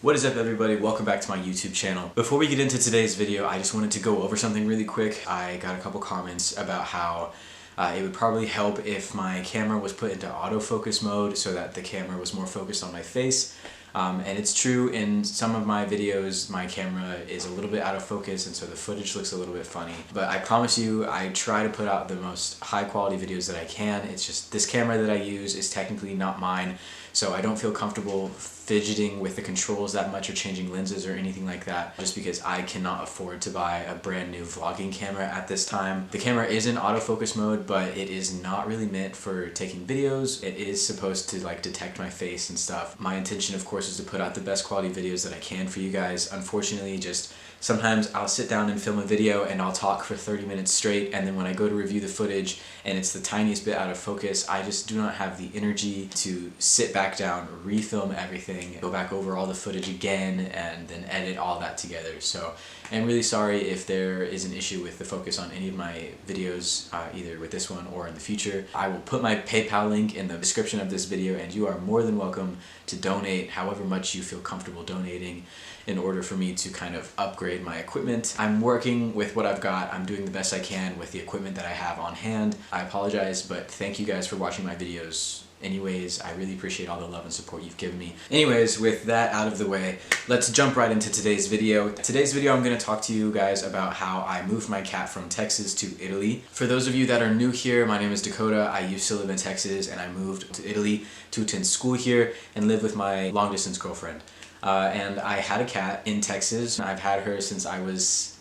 What is up everybody, welcome back to my YouTube channel. Before we get into today's video, I just wanted to go over something really quick. I got a couple comments about how it would probably help if my camera was put into autofocus mode so that the camera was more focused on my face. And it's true, in some of my videos my camera is a little bit out of focus and so the footage looks a little bit funny. But I promise you, I try to put out the most high quality videos that I can. It's just this camera that I use is technically not mine, so I don't feel comfortable fidgeting with the controls that much or changing lenses or anything like that, just because I cannot afford to buy a brand new vlogging camera at this time. The camera is in autofocus mode, but it is not really meant for taking videos. It is supposed to like detect my face and stuff. My intention, of course, is to put out the best quality videos that I can for you guys. Unfortunately, just sometimes I'll sit down and film a video and I'll talk for 30 minutes straight, and then when I go to review the footage and it's the tiniest bit out of focus, I just do not have the energy to sit back down, refilm everything, go back over all the footage again, and then edit all that together. So I'm really sorry if there is an issue with the focus on any of my videos, either with this one or in the future. I will put my PayPal link in the description of this video, and you are more than welcome to donate however much you feel comfortable donating in order for me to kind of upgrade my equipment. I'm working with what I've got. I'm doing the best I can with the equipment that I have on hand. I apologize, but thank you guys for watching my videos. Anyways, I really appreciate all the love and support you've given me. Anyways, with that out of the way, let's jump right into today's video. Today's video, I'm gonna talk to you guys about how I moved my cat from Texas to Italy. For those of you that are new here, my name is Dakota. I used to live in Texas and I moved to Italy to attend school here and live with my long distance girlfriend. And I had a cat in Texas. I've had her since I was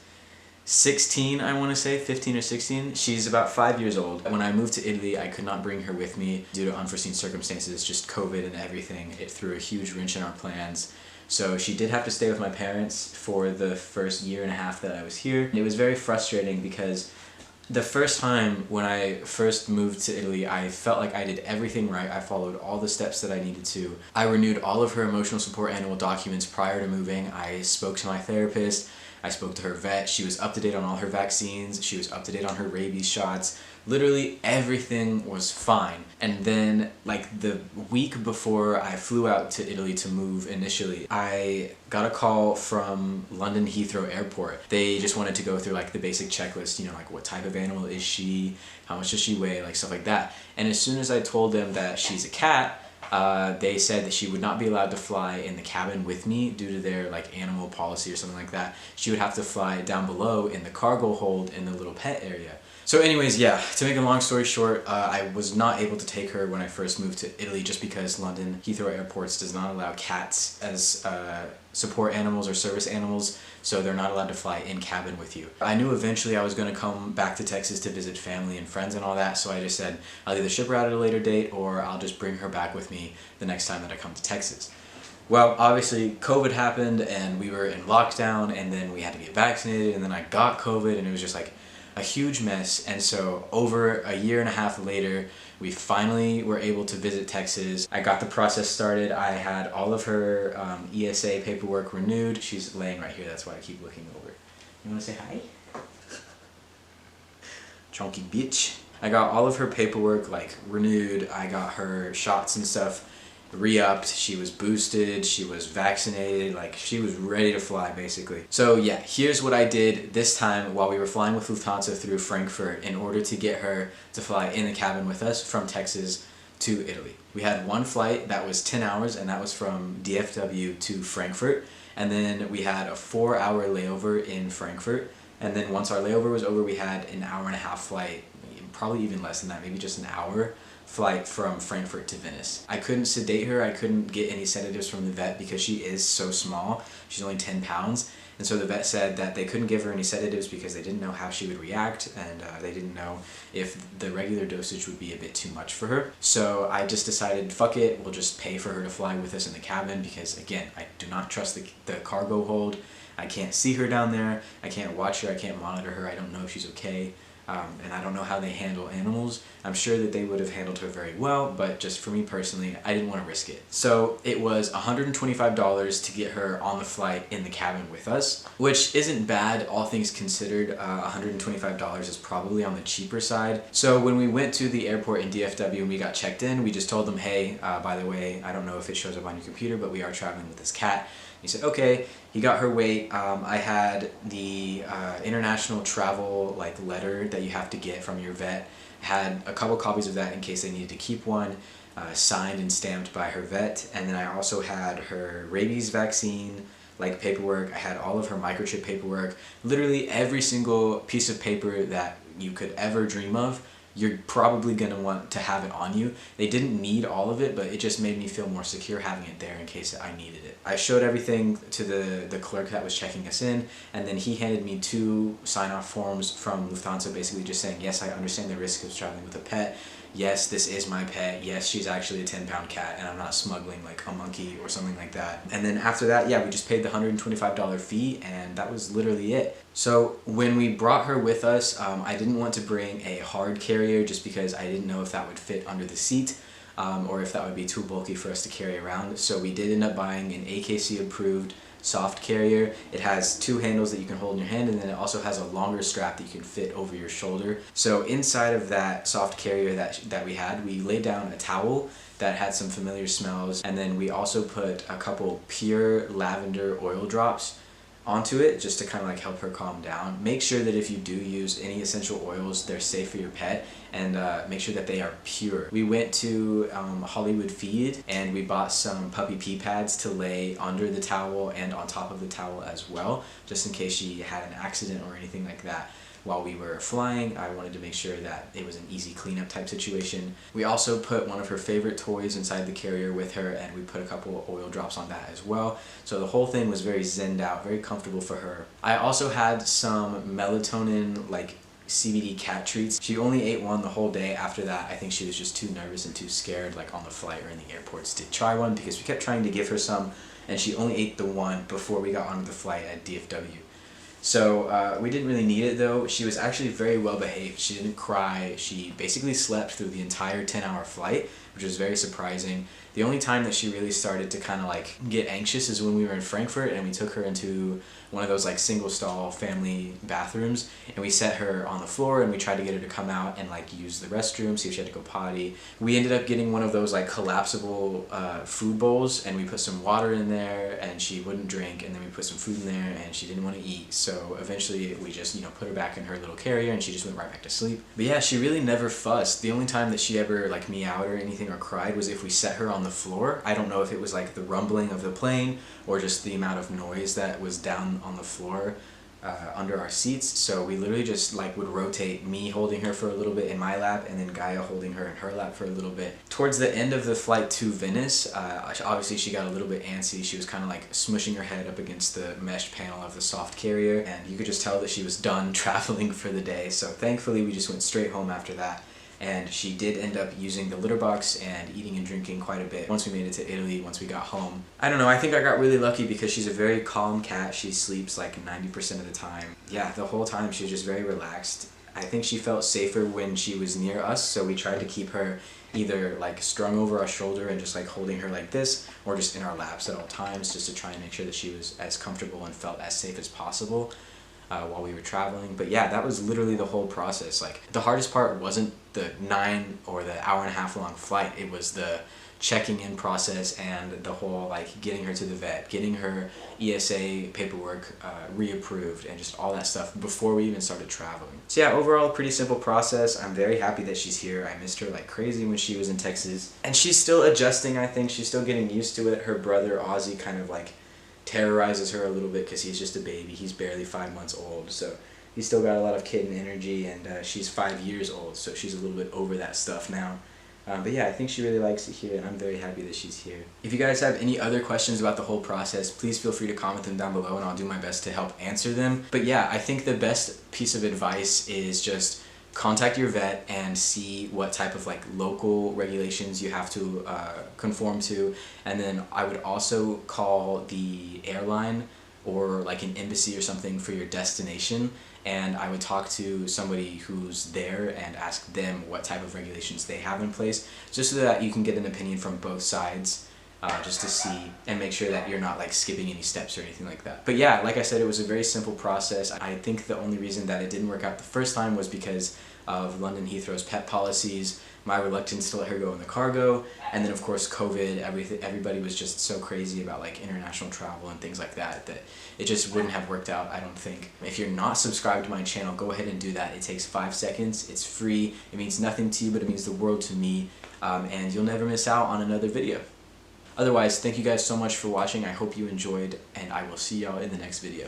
16, I want to say, 15 or 16. She's about 5 years old. When I moved to Italy, I could not bring her with me due to unforeseen circumstances, just COVID and everything. It threw a huge wrench in our plans. So she did have to stay with my parents for the first year and a half that I was here. It was very frustrating because the first time when I first moved to Italy, I felt like I did everything right. I followed all the steps that I needed to. I renewed all of her emotional support animal documents prior to moving. I spoke to my therapist. I spoke to her vet. She was up to date on all her vaccines. She was up to date on her rabies shots. Literally everything was fine. And then like the week before I flew out to Italy to move initially, I got a call from London Heathrow Airport. They just wanted to go through like the basic checklist, you know, like what type of animal is she, how much does she weigh, like stuff like that. And as soon as I told them that she's a cat, they said that she would not be allowed to fly in the cabin with me due to their like animal policy or something like that. She would have to fly down below in the cargo hold in the little pet area. So anyways, yeah, to make a long story short, I was not able to take her when I first moved to Italy just because London Heathrow Airports does not allow cats as support animals or service animals, so they're not allowed to fly in cabin with you. I knew eventually I was going to come back to Texas to visit family and friends and all that, so I just said I'll either ship her out at a later date or I'll just bring her back with me the next time that I come to Texas. Well, obviously COVID happened and we were in lockdown, and then we had to get vaccinated, and then I got COVID, and it was just like a huge mess. And so over a year and a half later, we finally were able to visit Texas. I got the process started. I had all of her ESA paperwork renewed. She's laying right here, that's why I keep looking over. You wanna say hi? Chunky bitch. I got all of her paperwork like renewed. I got her shots and stuff re-upped. She was boosted, she was vaccinated, like she was ready to fly basically. So yeah, here's what I did this time while we were flying with Lufthansa through Frankfurt in order to get her to fly in the cabin with us from Texas to Italy. We had one flight that was 10 hours, and that was from DFW to Frankfurt, and then we had a 4-hour layover in Frankfurt, and then once our layover was over, we had an hour and a half flight, probably even less than that, maybe just an hour flight from Frankfurt to Venice. I couldn't sedate her, I couldn't get any sedatives from the vet because she is so small. She's only 10 pounds. And so the vet said that they couldn't give her any sedatives because they didn't know how she would react, and they didn't know if the regular dosage would be a bit too much for her. So I just decided, fuck it, we'll just pay for her to fly with us in the cabin because, again, I do not trust the cargo hold. I can't see her down there, I can't watch her, I can't monitor her, I don't know if she's okay. And I don't know how they handle animals. I'm sure that they would have handled her very well, but just for me personally, I didn't want to risk it. So it was $125 to get her on the flight in the cabin with us, which isn't bad, all things considered. $125 is probably on the cheaper side. So when we went to the airport in DFW and we got checked in, we just told them, hey, by the way, I don't know if it shows up on your computer, but we are traveling with this cat. He said, okay. He got her weight. I had the international travel like letter that you have to get from your vet. Had a couple copies of that in case they needed to keep one, signed and stamped by her vet. And then I also had her rabies vaccine like paperwork. I had all of her microchip paperwork. Literally every single piece of paper that you could ever dream of, you're probably going to want to have it on you. They didn't need all of it, but it just made me feel more secure having it there in case I needed it. I showed everything to the clerk that was checking us in, and then he handed me 2 sign-off forms from Lufthansa, basically just saying, yes, I understand the risk of traveling with a pet. Yes, this is my pet. Yes, she's actually a 10-pound cat, and I'm not smuggling like a monkey or something like that. And then after that, yeah, we just paid the $125 fee, and that was literally it. So when we brought her with us, I didn't want to bring a hard carrier just because I didn't know if that would fit under the seat, or if that would be too bulky for us to carry around. So we did end up buying an AKC approved soft carrier. It has 2 handles that you can hold in your hand, and then it also has a longer strap that you can fit over your shoulder. So inside of that soft carrier that we had, we laid down a towel that had some familiar smells, and then we also put a couple pure lavender oil drops onto it just to kind of like help her calm down. Make sure that if you do use any essential oils, they're safe for your pet, and make sure that they are pure. We went to Hollywood Feed and we bought some puppy pee pads to lay under the towel and on top of the towel as well, just in case she had an accident or anything like that. While we were flying, I wanted to make sure that it was an easy cleanup type situation. We also put one of her favorite toys inside the carrier with her, and we put a couple of oil drops on that as well. So the whole thing was very zenned out, very comfortable for her. I also had some melatonin like CBD cat treats. She only ate one the whole day. After that, I think she was just too nervous and too scared like on the flight or in the airports to try one, because we kept trying to give her some and she only ate the one before we got onto the flight at DFW. So we didn't really need it though. She was actually very well behaved. She didn't cry. She basically slept through the entire 10-hour flight, which was very surprising. The only time that she really started to kind of like get anxious is when we were in Frankfurt and we took her into one of those like single stall family bathrooms, and we set her on the floor and we tried to get her to come out and like use the restroom, see if she had to go potty. We ended up getting one of those like collapsible food bowls, and we put some water in there and she wouldn't drink, and then we put some food in there and she didn't want to eat. So eventually we just, you know, put her back in her little carrier and she just went right back to sleep. But yeah, she really never fussed. The only time that she ever like meowed or anything or cried was if we set her on the floor. I don't know if it was like the rumbling of the plane or just the amount of noise that was down on the floor under our seats. So we literally just like would rotate me holding her for a little bit in my lap and then Gaia holding her in her lap for a little bit. Towards the end of the flight to Venice, obviously she got a little bit antsy. She was kind of like smushing her head up against the mesh panel of the soft carrier, and you could just tell that she was done traveling for the day. So thankfully we just went straight home after that. And she did end up using the litter box and eating and drinking quite a bit once we made it to Italy, once we got home. I don't know, I think I got really lucky because she's a very calm cat. She sleeps like 90% of the time. Yeah, the whole time she was just very relaxed. I think she felt safer when she was near us, so we tried to keep her either like strung over our shoulder and just like holding her like this, or just in our laps at all times, just to try and make sure that she was as comfortable and felt as safe as possible while we were traveling. But yeah, that was literally the whole process. Like, the hardest part wasn't the 9 or the hour-and-a-half long flight. It was the checking in process and the whole like getting her to the vet, getting her ESA paperwork reapproved, and just all that stuff before we even started traveling. So yeah, overall pretty simple process. I'm very happy that she's here. I missed her like crazy when she was in Texas, and she's still adjusting. I think she's still getting used to it. Her brother Ozzy kind of like terrorizes her a little bit because he's just a baby. He's barely 5 months old, so he's still got a lot of kitten energy, and she's 5 years old, so she's a little bit over that stuff now. But yeah, I think she really likes it here, and I'm very happy that she's here. If you guys have any other questions about the whole process, please feel free to comment them down below, and I'll do my best to help answer them. But yeah, I think the best piece of advice is just contact your vet and see what type of like local regulations you have to conform to, and then I would also call the airline or like an embassy or something for your destination, and I would talk to somebody who's there and ask them what type of regulations they have in place, just so that you can get an opinion from both sides, just to see and make sure that you're not like skipping any steps or anything like that. But yeah, like I said, it was a very simple process. I think the only reason that it didn't work out the first time was because of London Heathrow's pet policies, my reluctance to let her go in the cargo, and then of course COVID, everybody was just so crazy about like international travel and things like that that it just wouldn't have worked out, I don't think. If you're not subscribed to my channel, go ahead and do that. It takes 5 seconds, it's free, it means nothing to you, but it means the world to me, and you'll never miss out on another video. Otherwise, thank you guys so much for watching. I hope you enjoyed, and I will see y'all in the next video.